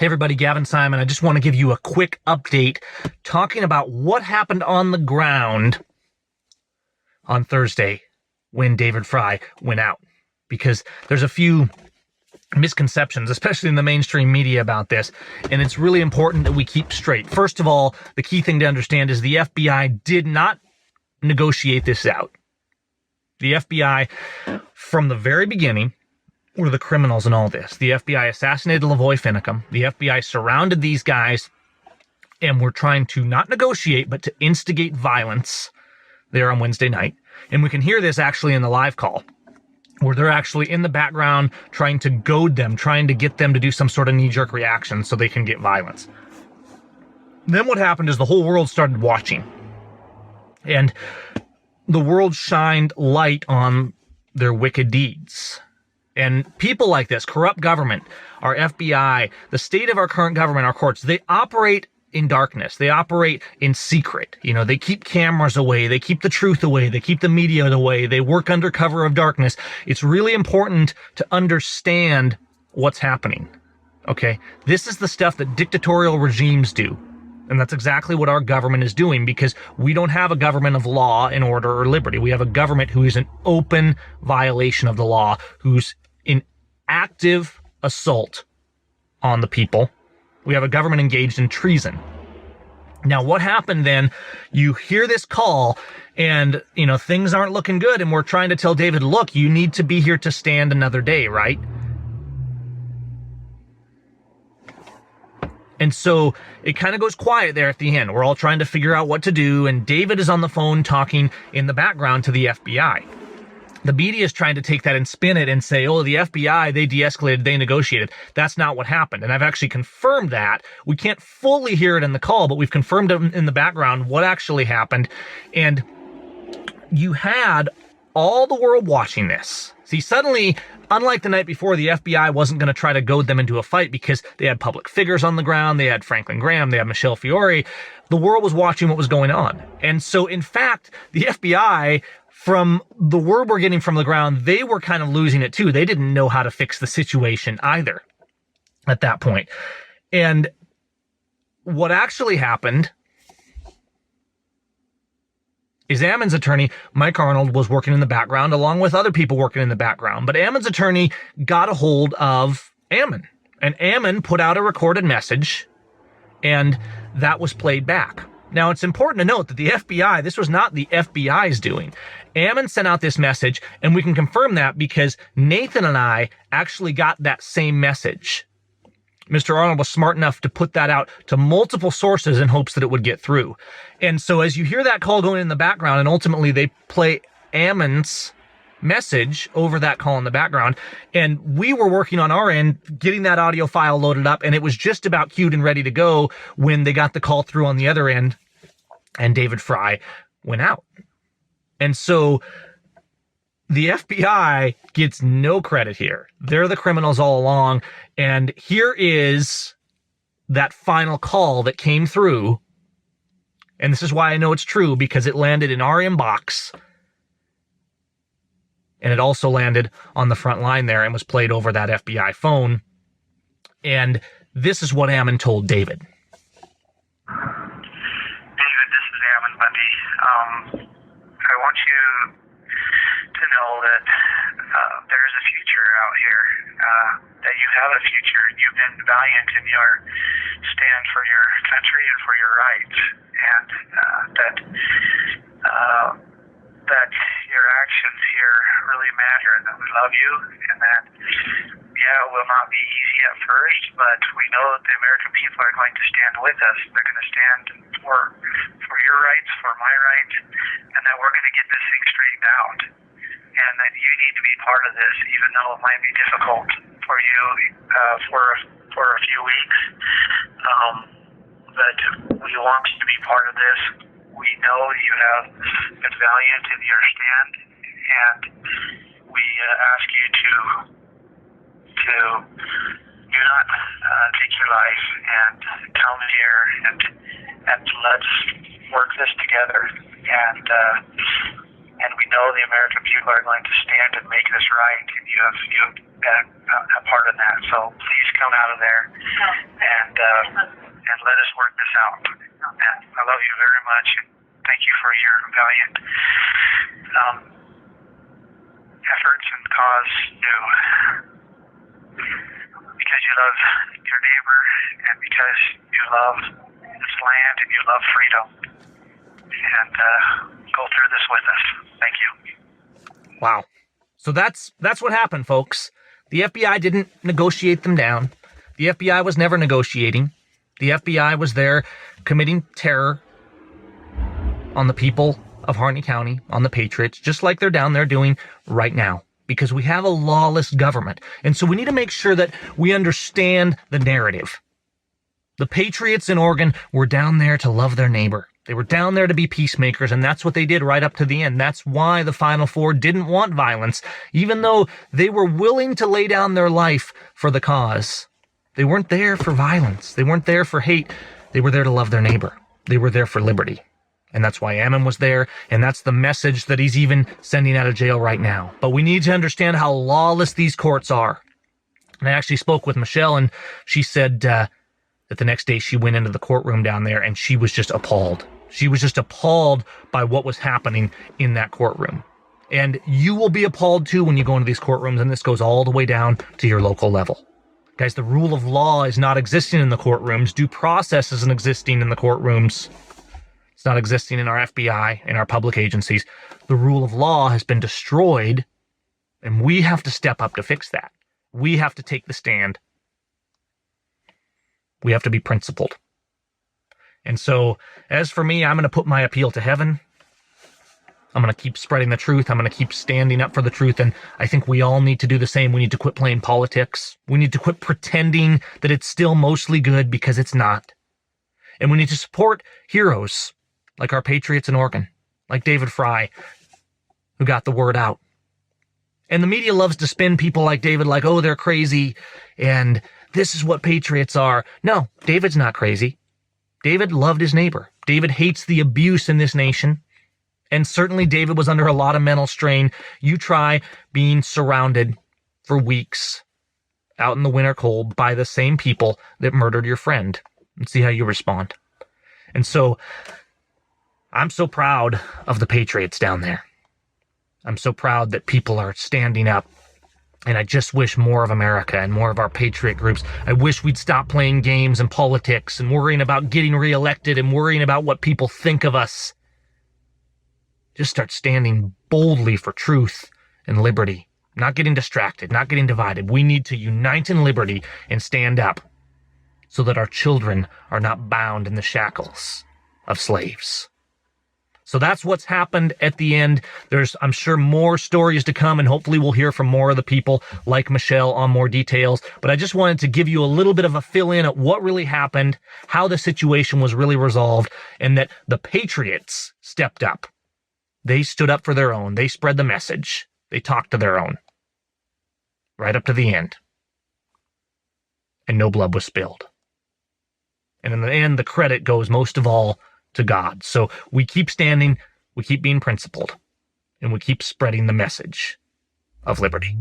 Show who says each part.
Speaker 1: Hey everybody, Gavin Simon. I just want to give you a quick update talking about what happened on the ground on Thursday when David Fry went out. Because there's a few misconceptions, especially in the mainstream media, about this, and it's really important that we keep straight. First of all, the key thing to understand is the FBI did not negotiate this out. The FBI, from the very beginning, were the criminals in all this. The FBI assassinated Lavoy Finicum. The FBI surrounded these guys and were trying to not negotiate, but to instigate violence there on Wednesday night. And we can hear this actually in the live call, where they're actually in the background trying to goad them, trying to get them to do some sort of knee-jerk reaction so they can get violence. Then what happened is the whole world started watching. And the world shined light on their wicked deeds. And people like this, corrupt government, our FBI, the state of our current government, our courts, they operate in darkness. They operate in secret. You know, they keep cameras away. They keep the truth away. They keep the media away. They work under cover of darkness. It's really important to understand what's happening. Okay? This is the stuff that dictatorial regimes do. And that's exactly what our government is doing, because we don't have a government of law and order or liberty. We have a government who is an open violation of the law, who's in active assault on the people. We have a government engaged in treason. Now, what happened then? You hear this call and, you know, things aren't looking good. And we're trying to tell David, look, you need to be here to stand another day, right? And so it kind of goes quiet there at the end. We're all trying to figure out what to do. And David is on the phone talking in the background to the FBI. The media is trying to take that and spin it and say, oh, the FBI, they de-escalated, they negotiated. That's not what happened. And I've actually confirmed that. We can't fully hear it in the call, but we've confirmed it in the background what actually happened. And you had all the world watching this. See, suddenly, unlike the night before, the FBI wasn't going to try to goad them into a fight because they had public figures on the ground. They had Franklin Graham. They had Michelle Fiore. The world was watching what was going on. And so, in fact, the FBI, from the word we're getting from the ground, they were kind of losing it too. They didn't know how to fix the situation either at that point. And what actually happened is Ammon's attorney, Mike Arnold, was working in the background along with other people working in the background. But Ammon's attorney got a hold of Ammon, and Ammon put out a recorded message, and that was played back. Now, it's important to note that the FBI, this was not the FBI's doing. Ammon sent out this message, and we can confirm that because Nathan and I actually got that same message. Mr. Arnold was smart enough to put that out to multiple sources in hopes that it would get through. And so as you hear that call going in the background, and ultimately they play Ammon's message over that call in the background, and we were working on our end, getting that audio file loaded up, and it was just about queued and ready to go when they got the call through on the other end, and David Fry went out. And so the FBI gets no credit here. They're the criminals all along. And here is that final call that came through. And this is why I know it's true, because it landed in our inbox. And it also landed on the front line there and was played over that FBI phone. And this is what Ammon told David.
Speaker 2: David, this is Ammon, buddy. I want you to know that there is a future out here, that you have a future. You've been valiant in your stand for your country and for your rights, and that your actions here really matter, and that we love you, and that, yeah, it will not be easy at first, but we know that the American people are going to stand with us. They're going to stand for your rights, for my rights, and that we're going to get this thing straightened out. And that you need to be part of this, even though it might be difficult for you for a few weeks. But we want you to be part of this. We know you have been valiant in your stand, and we ask you to do not take your life, and come here and let's work this together. And and we know the American people are going to stand and make this right, and you've been a part of that. So please come out of there and let us work this out. And I love you very much, and thank you for your valiant efforts and cause new. Because you love your neighbor, and because you love this land and you love freedom. And go through this with us. Thank you.
Speaker 1: Wow. So that's what happened, folks. The FBI didn't negotiate them down. The FBI was never negotiating. The FBI was there committing terror on the people of Harney County, on the Patriots, just like they're down there doing right now. Because we have a lawless government. And so we need to make sure that we understand the narrative. The Patriots in Oregon were down there to love their neighbor. They were down there to be peacemakers, and that's what they did right up to the end. That's why the Final Four didn't want violence, even though they were willing to lay down their life for the cause. They weren't there for violence. They weren't there for hate. They were there to love their neighbor. They were there for liberty. And that's why Ammon was there, and that's the message that he's even sending out of jail right now. But we need to understand how lawless these courts are. And I actually spoke with Michelle, and she said that the next day she went into the courtroom down there, and she was just appalled. She was just appalled by what was happening in that courtroom. And you will be appalled too when you go into these courtrooms, and this goes all the way down to your local level. Guys, the rule of law is not existing in the courtrooms. Due process isn't existing in the courtrooms. It's not existing in our FBI, in our public agencies. The rule of law has been destroyed, and we have to step up to fix that. We have to take the stand. We have to be principled. And so, as for me, I'm going to put my appeal to heaven. I'm going to keep spreading the truth. I'm going to keep standing up for the truth. And I think we all need to do the same. We need to quit playing politics. We need to quit pretending that it's still mostly good, because it's not. And we need to support heroes like our Patriots in Oregon, like David Fry, who got the word out. And the media loves to spin people like David like, oh, they're crazy, and this is what Patriots are. No, David's not crazy. David loved his neighbor. David hates the abuse in this nation. And certainly David was under a lot of mental strain. You try being surrounded for weeks out in the winter cold by the same people that murdered your friend, and see how you respond. And so I'm so proud of the Patriots down there. I'm so proud that people are standing up. And I just wish more of America and more of our patriot groups. I wish we'd stop playing games and politics and worrying about getting reelected and worrying about what people think of us. Just start standing boldly for truth and liberty. Not getting distracted, not getting divided. We need to unite in liberty and stand up so that our children are not bound in the shackles of slaves. So that's what's happened at the end. There's, I'm sure, more stories to come, and hopefully we'll hear from more of the people like Michelle on more details. But I just wanted to give you a little bit of a fill-in at what really happened, how the situation was really resolved, and that the Patriots stepped up. They stood up for their own. They spread the message. They talked to their own. Right up to the end. And no blood was spilled. And in the end, the credit goes most of all to God. So we keep standing, we keep being principled, and we keep spreading the message of liberty.